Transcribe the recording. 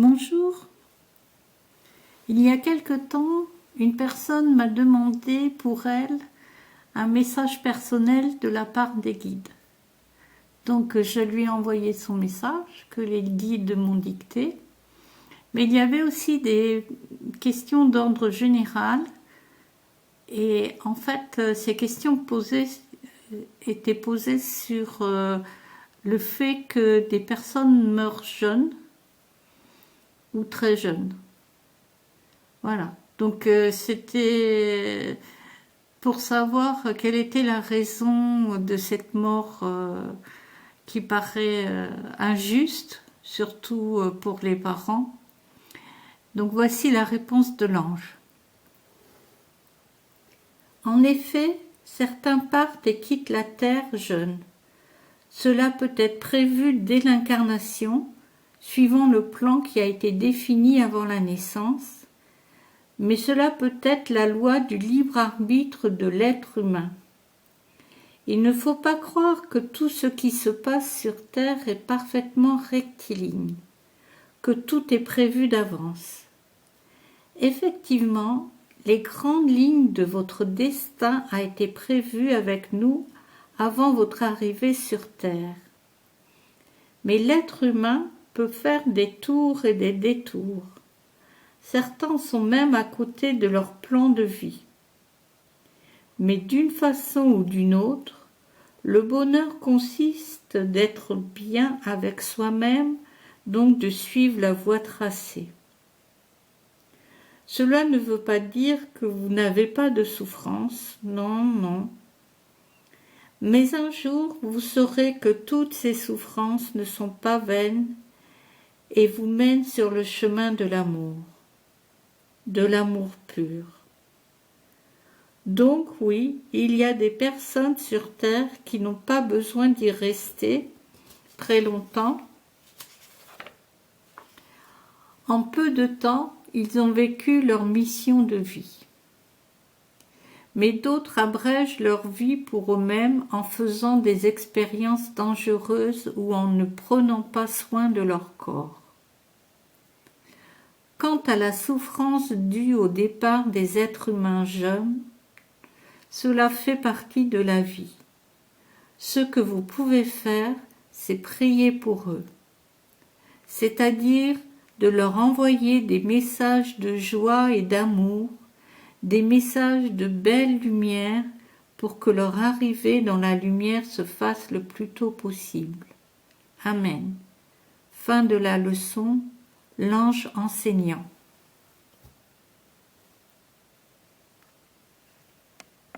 Bonjour. Il y a quelque temps, une personne m'a demandé pour elle un message personnel de la part des guides. Donc je lui ai envoyé son message que les guides m'ont dicté. Mais il y avait aussi des questions d'ordre général. Et en fait, ces questions étaient posées sur le fait que des personnes meurent jeunes ou très jeunes. Voilà. Donc c'était pour savoir quelle était la raison de cette mort qui paraît injuste, surtout pour les parents. Donc voici la réponse de l'ange. En effet, certains partent et quittent la terre jeunes. Cela peut être prévu dès l'incarnation, suivant le plan qui a été défini avant la naissance, mais cela peut être la loi du libre arbitre de l'être humain. Il ne faut pas croire que tout ce qui se passe sur Terre est parfaitement rectiligne, que tout est prévu d'avance. Effectivement, les grandes lignes de votre destin a été prévues avec nous avant votre arrivée sur Terre. Mais l'être humain peut faire des tours et des détours. Certains sont même à côté de leur plan de vie. Mais d'une façon ou d'une autre, le bonheur consiste d'être bien avec soi-même, donc de suivre la voie tracée. Cela ne veut pas dire que vous n'avez pas de souffrance, non, non. Mais un jour, vous saurez que toutes ces souffrances ne sont pas vaines et vous mènent sur le chemin de l'amour pur. Donc oui, il y a des personnes sur Terre qui n'ont pas besoin d'y rester très longtemps. En peu de temps, ils ont vécu leur mission de vie. Mais d'autres abrègent leur vie pour eux-mêmes en faisant des expériences dangereuses ou en ne prenant pas soin de leur corps. Quant à la souffrance due au départ des êtres humains jeunes, cela fait partie de la vie. Ce que vous pouvez faire, c'est prier pour eux, c'est-à-dire de leur envoyer des messages de joie et d'amour, des messages de belle lumière pour que leur arrivée dans la lumière se fasse le plus tôt possible. Amen. Fin de la leçon, l'ange enseignant.